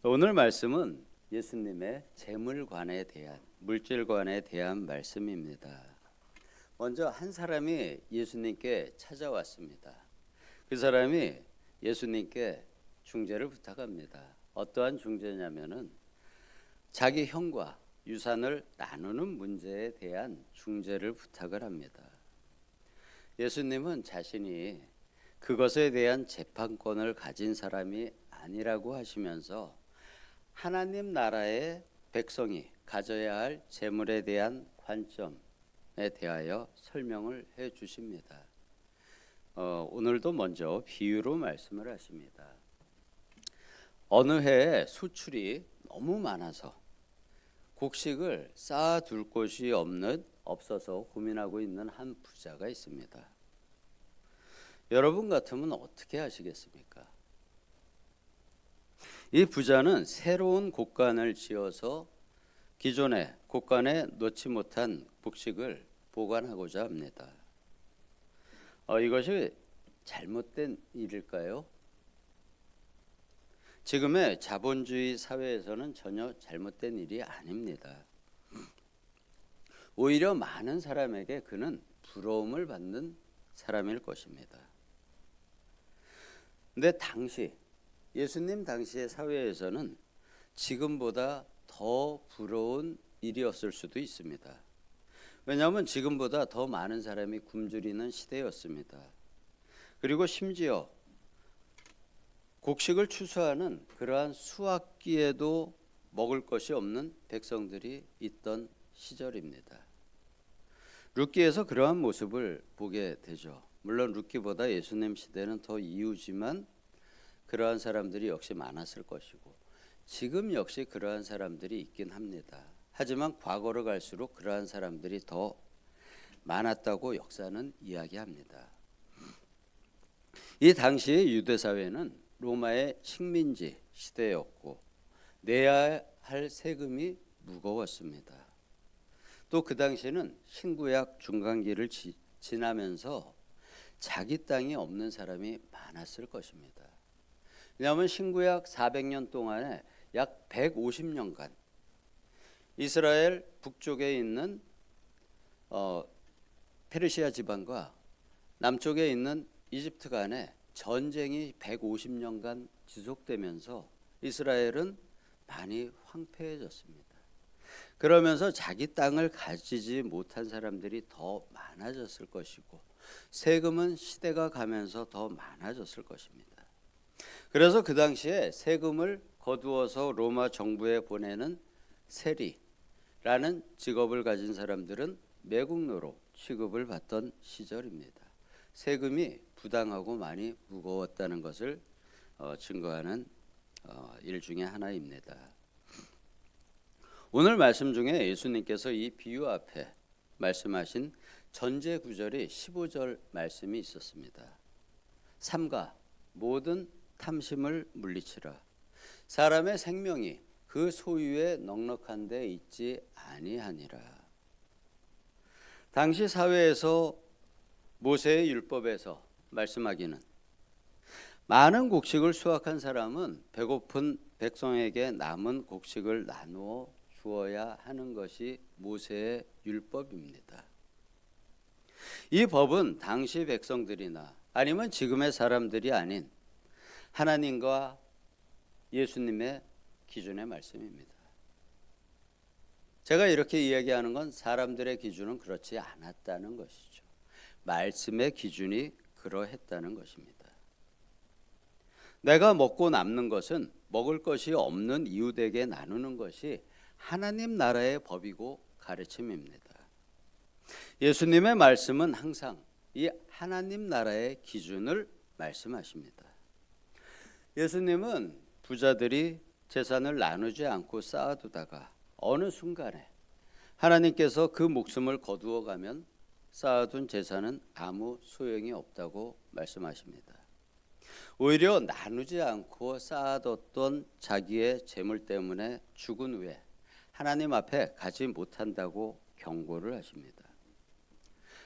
오늘 말씀은 예수님의 재물관에 대한 물질관에 대한 말씀입니다. 먼저 한 사람이 예수님께 찾아왔습니다. 그 사람이 예수님께 중재를 부탁합니다. 어떠한 중재냐면은 자기 형과 유산을 나누는 문제에 대한 중재를 부탁을 합니다. 예수님은 자신이 그것에 대한 재판권을 가진 사람이 아니라고 하시면서 하나님 나라의 백성이 가져야 할 재물에 대한 관점에 대하여 설명을 해 주십니다. 오늘도 먼저 비유로 말씀을 하십니다. 어느 해에 수출이 너무 많아서 곡식을 쌓아둘 곳이 없어서 고민하고 있는 한 부자가 있습니다. 여러분 같으면 어떻게 하시겠습니까? 이 부자는 새로운 곡간을 지어서 기존의 곡간에 넣지 못한 곡식을 보관하고자 합니다. 이것이 잘못된 일일까요? 지금의 자본주의 사회에서는 전혀 잘못된 일이 아닙니다. 오히려 많은 사람에게 그는 부러움을 받는 사람일 것입니다. 근데 예수님 당시의 사회에서는 지금보다 더 부러운 일이었을 수도 있습니다. 왜냐하면 지금보다 더 많은 사람이 굶주리는 시대였습니다. 그리고 심지어 곡식을 추수하는 그러한 수확기에도 먹을 것이 없는 백성들이 있던 시절입니다. 룻기에서 그러한 모습을 보게 되죠. 물론 룻기보다 예수님 시대는 더 이후지만 그러한 사람들이 역시 많았을 것이고 지금 역시 그러한 사람들이 있긴 합니다. 하지만 과거로 갈수록 그러한 사람들이 더 많았다고 역사는 이야기합니다. 이 당시의 유대 사회는 로마의 식민지 시대였고 내야 할 세금이 무거웠습니다. 또 그 당시에는 신구약 중간기를 지나면서 자기 땅이 없는 사람이 많았을 것입니다. 왜냐하면 신구약 400년 동안에 약 150년간 이스라엘 북쪽에 있는 페르시아 지방과 남쪽에 있는 이집트 간에 전쟁이 150년간 지속되면서 이스라엘은 많이 황폐해졌습니다. 그러면서 자기 땅을 가지지 못한 사람들이 더 많아졌을 것이고 세금은 시대가 가면서 더 많아졌을 것입니다. 그래서 그 당시에 세금을 거두어서 로마 정부에 보내는 세리라는 직업을 가진 사람들은 매국노로 취급을 받던 시절입니다. 세금이 부당하고 많이 무거웠다는 것을 증거하는 일 중에 하나입니다. 오늘 말씀 중에 예수님께서 이 비유 앞에 말씀하신 전제 구절이 15절 말씀이 있었습니다. 삼가 모든 탐심을 물리치라. 사람의 생명이 그 소유에 넉넉한 데 있지 아니하니라. 당시 사회에서 모세의 율법에서 말씀하기는 많은 곡식을 수확한 사람은 배고픈 백성에게 남은 곡식을 나누어 주어야 하는 것이 모세의 율법입니다. 이 법은 당시 백성들이나 아니면 지금의 사람들이 아닌 하나님과 예수님의 기준의 말씀입니다. 제가 이렇게 이야기하는 건 사람들의 기준은 그렇지 않았다는 것이죠. 말씀의 기준이 그러했다는 것입니다. 내가 먹고 남는 것은 먹을 것이 없는 이웃에게 나누는 것이 하나님 나라의 법이고 가르침입니다. 예수님의 말씀은 항상 이 하나님 나라의 기준을 말씀하십니다. 예수님은 부자들이 재산을 나누지 않고 쌓아두다가 어느 순간에 하나님께서 그 목숨을 거두어 가면 쌓아둔 재산은 아무 소용이 없다고 말씀하십니다. 오히려 나누지 않고 쌓아뒀던 자기의 재물 때문에 죽은 후에 하나님 앞에 가지 못한다고 경고를 하십니다.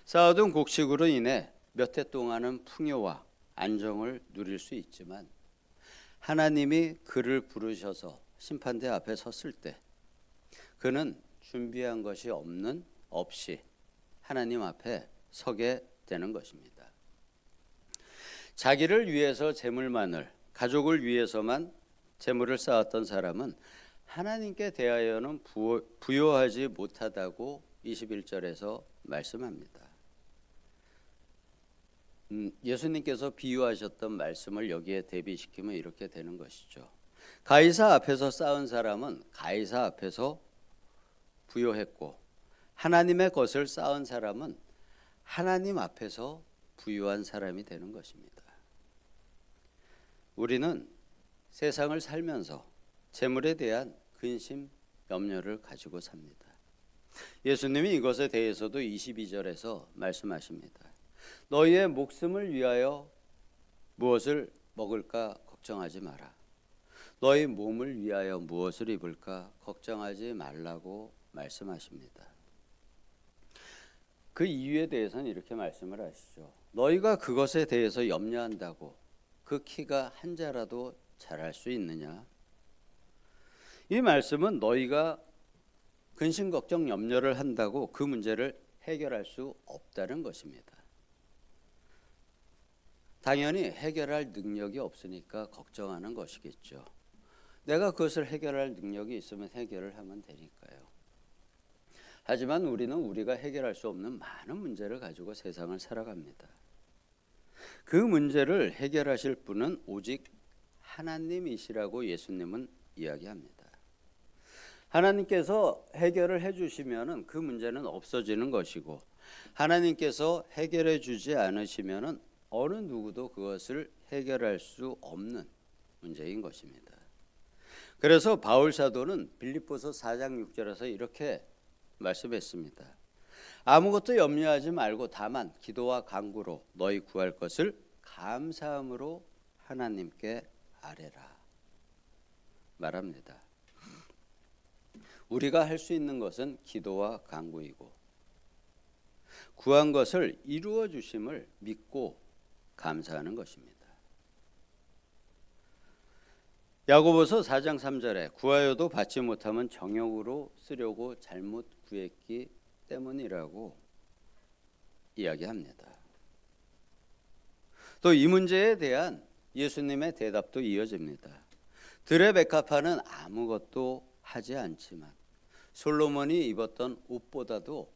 쌓아둔 곡식으로 인해 몇 해 동안은 풍요와 안정을 누릴 수 있지만 하나님이 그를 부르셔서 심판대 앞에 섰을 때 그는 준비한 것이 없이 하나님 앞에 서게 되는 것입니다. 자기를 위해서 재물만을, 가족을 위해서만 재물을 쌓았던 사람은 하나님께 대하여는 부요하지 못하다고 21절에서 말씀합니다. 예수님께서 비유하셨던 말씀을 여기에 대비시키면 이렇게 되는 것이죠. 가이사 앞에서 쌓은 사람은 가이사 앞에서 부요했고, 하나님의 것을 쌓은 사람은 하나님 앞에서 부유한 사람이 되는 것입니다. 우리는 세상을 살면서 재물에 대한 근심, 염려를 가지고 삽니다. 예수님이 이것에 대해서도 22절에서 말씀하십니다. 너희의 목숨을 위하여 무엇을 먹을까 걱정하지 마라. 너희 몸을 위하여 무엇을 입을까 걱정하지 말라고 말씀하십니다. 그 이유에 대해서는 이렇게 말씀을 하시죠. 너희가 그것에 대해서 염려한다고 그 키가 한 자라도 자랄 수 있느냐? 이 말씀은 너희가 근심 걱정 염려를 한다고 그 문제를 해결할 수 없다는 것입니다. 당연히 해결할 능력이 없으니까 걱정하는 것이겠죠. 내가 그것을 해결할 능력이 있으면 해결을 하면 되니까요. 하지만 우리는 우리가 해결할 수 없는 많은 문제를 가지고 세상을 살아갑니다. 그 문제를 해결하실 분은 오직 하나님이시라고 예수님은 이야기합니다. 하나님께서 해결을 해주시면은 그 문제는 없어지는 것이고, 하나님께서 해결해 주지 않으시면은 어느 누구도 그것을 해결할 수 없는 문제인 것입니다. 그래서 바울 사도는 빌립보서 4장 6절에서 이렇게 말씀했습니다. 아무것도 염려하지 말고 다만 기도와 간구로 너희 구할 것을 감사함으로 하나님께 아뢰라 말합니다. 우리가 할 수 있는 것은 기도와 간구이고, 구한 것을 이루어 주심을 믿고 감사하는 것입니다. 야고보서 4장 3절에 구하여도 받지 못하면 정욕으로 쓰려고 잘못 구했기 때문이라고 이야기합니다. 또 이 문제에 대한 예수님의 대답도 이어집니다. 들의 백합화는 아무것도 하지 않지만 솔로몬이 입었던 옷보다도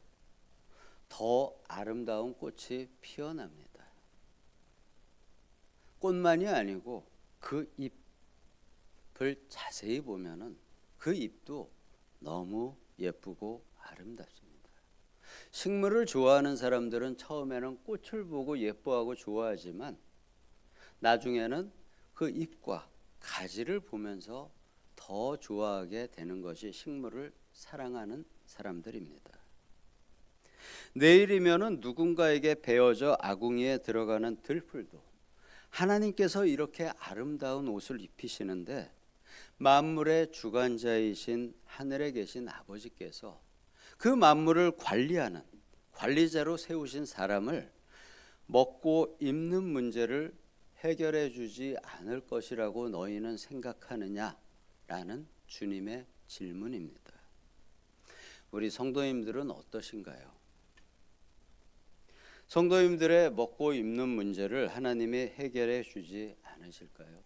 더 아름다운 꽃이 피어납니다. 꽃만이 아니고 그 잎을 자세히 보면은 그 잎도 너무 예쁘고 아름답습니다. 식물을 좋아하는 사람들은 처음에는 꽃을 보고 예뻐하고 좋아하지만 나중에는 그 잎과 가지를 보면서 더 좋아하게 되는 것이 식물을 사랑하는 사람들입니다. 내일이면은 누군가에게 베어져 아궁이에 들어가는 들풀도 하나님께서 이렇게 아름다운 옷을 입히시는데 만물의 주관자이신 하늘에 계신 아버지께서 그 만물을 관리하는 관리자로 세우신 사람을 먹고 입는 문제를 해결해 주지 않을 것이라고 너희는 생각하느냐라는 주님의 질문입니다. 우리 성도님들은 어떠신가요? 성도님들의 먹고 입는 문제를 하나님이 해결해 주지 않으실까요?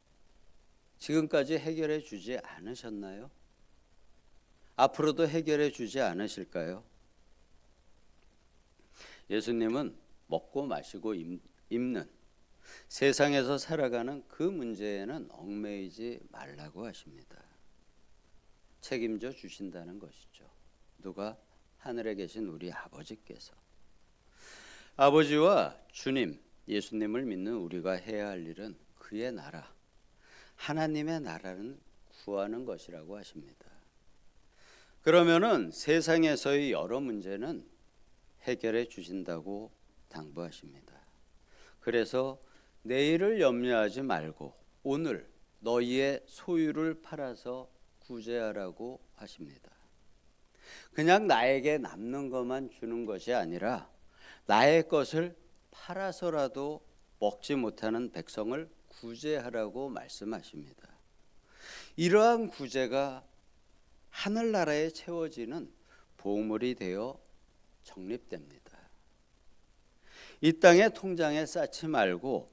지금까지 해결해 주지 않으셨나요? 앞으로도 해결해 주지 않으실까요? 예수님은 먹고 마시고 입는 세상에서 살아가는 그 문제에는 얽매이지 말라고 하십니다. 책임져 주신다는 것이죠. 누가? 하늘에 계신 우리 아버지께서. 아버지와 주님, 예수님을 믿는 우리가 해야 할 일은 그의 나라, 하나님의 나라는 구하는 것이라고 하십니다. 그러면은 세상에서의 여러 문제는 해결해 주신다고 당부하십니다. 그래서 내일을 염려하지 말고 오늘 너희의 소유를 팔아서 구제하라고 하십니다. 그냥 나에게 남는 것만 주는 것이 아니라 나의 것을 팔아서라도 먹지 못하는 백성을 구제하라고 말씀하십니다. 이러한 구제가 하늘나라에 채워지는 보물이 되어 적립됩니다. 이 땅의 통장에 쌓지 말고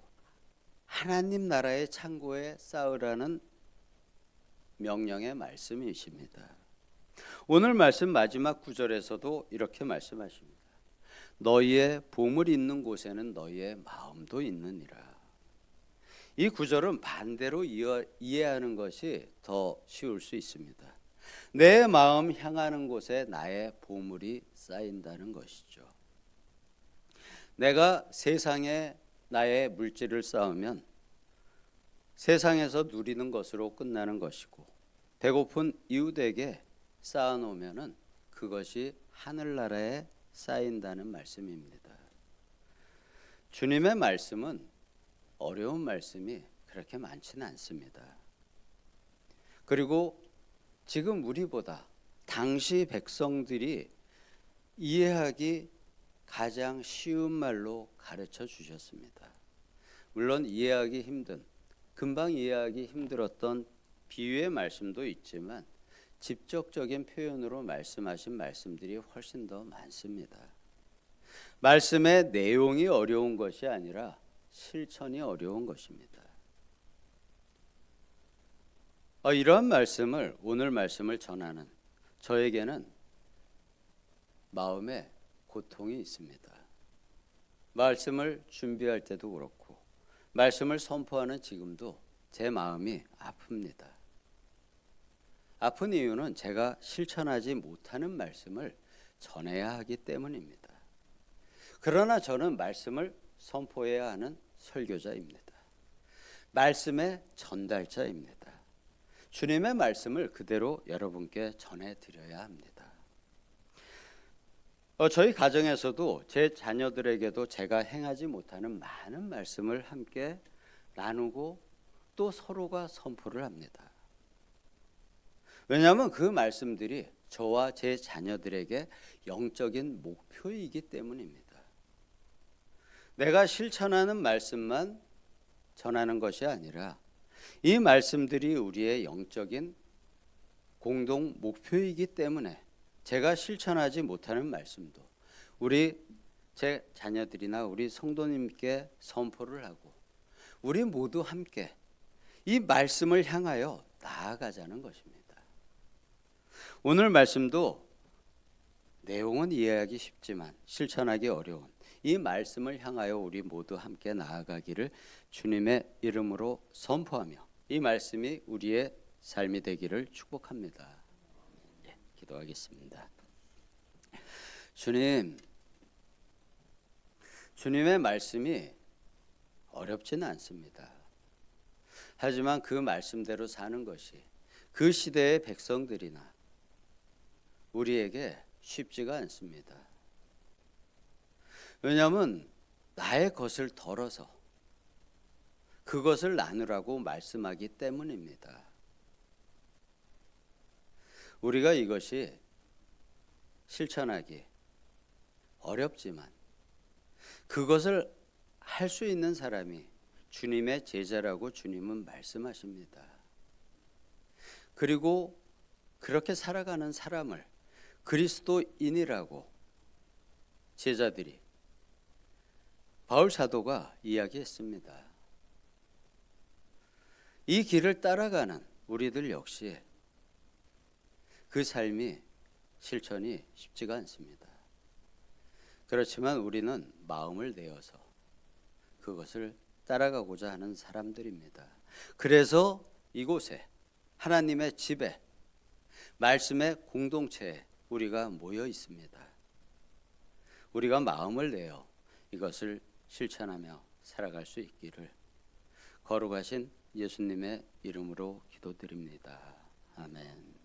하나님 나라의 창고에 쌓으라는 명령의 말씀이십니다. 오늘 말씀 마지막 구절에서도 이렇게 말씀하십니다. 너희의 보물이 있는 곳에는 너희의 마음도 있느니라. 이 구절은 반대로 이해하는 것이 더 쉬울 수 있습니다. 내 마음 향하는 곳에 나의 보물이 쌓인다는 것이죠. 내가 세상에 나의 물질을 쌓으면 세상에서 누리는 것으로 끝나는 것이고, 배고픈 이웃에게 쌓아놓으면 그것이 하늘나라에 쌓인다는 말씀입니다. 주님의 말씀은 어려운 말씀이 그렇게 많지는 않습니다. 그리고 지금 우리보다 당시 백성들이 이해하기 가장 쉬운 말로 가르쳐 주셨습니다. 물론 이해하기 힘든, 금방 이해하기 힘들었던 비유의 말씀도 있지만 직접적인 표현으로 말씀하신 말씀들이 훨씬 더 많습니다. 말씀의 내용이 어려운 것이 아니라 실천이 어려운 것입니다. 이러한 말씀을, 오늘 말씀을 전하는 저에게는 마음에 고통이 있습니다. 말씀을 준비할 때도 그렇고 말씀을 선포하는 지금도 제 마음이 아픕니다. 아픈 이유는 제가 실천하지 못하는 말씀을 전해야 하기 때문입니다. 그러나 저는 말씀을 선포해야 하는 설교자입니다. 말씀의 전달자입니다. 주님의 말씀을 그대로 여러분께 전해드려야 합니다. 저희 가정에서도 제 자녀들에게도 제가 행하지 못하는 많은 말씀을 함께 나누고 또 서로가 선포를 합니다. 왜냐하면 그 말씀들이 저와 제 자녀들에게 영적인 목표이기 때문입니다. 내가 실천하는 말씀만 전하는 것이 아니라 이 말씀들이 우리의 영적인 공동 목표이기 때문에 제가 실천하지 못하는 말씀도 제 자녀들이나 우리 성도님께 선포를 하고 우리 모두 함께 이 말씀을 향하여 나아가자는 것입니다. 오늘 말씀도 내용은 이해하기 쉽지만 실천하기 어려운 이 말씀을 향하여 우리 모두 함께 나아가기를 주님의 이름으로 선포하며 이 말씀이 우리의 삶이 되기를 축복합니다. 기도하겠습니다. 주님의 말씀이 어렵지는 않습니다. 하지만 그 말씀대로 사는 것이 그 시대의 백성들이나 우리에게 쉽지가 않습니다. 왜냐하면 나의 것을 덜어서 그것을 나누라고 말씀하기 때문입니다. 우리가 이것이 실천하기 어렵지만 그것을 할 수 있는 사람이 주님의 제자라고 주님은 말씀하십니다. 그리고 그렇게 살아가는 사람을 그리스도인이라고 제자들이 바울 사도가 이야기했습니다. 이 길을 따라가는 우리들 역시 그 삶이 실천이 쉽지가 않습니다. 그렇지만 우리는 마음을 내어서 그것을 따라가고자 하는 사람들입니다. 그래서 이곳에 하나님의 집에 말씀의 공동체에 우리가 모여 있습니다. 우리가 마음을 내어 이것을 실천하며 살아갈 수 있기를 거룩하신 예수님의 이름으로 기도드립니다. 아멘.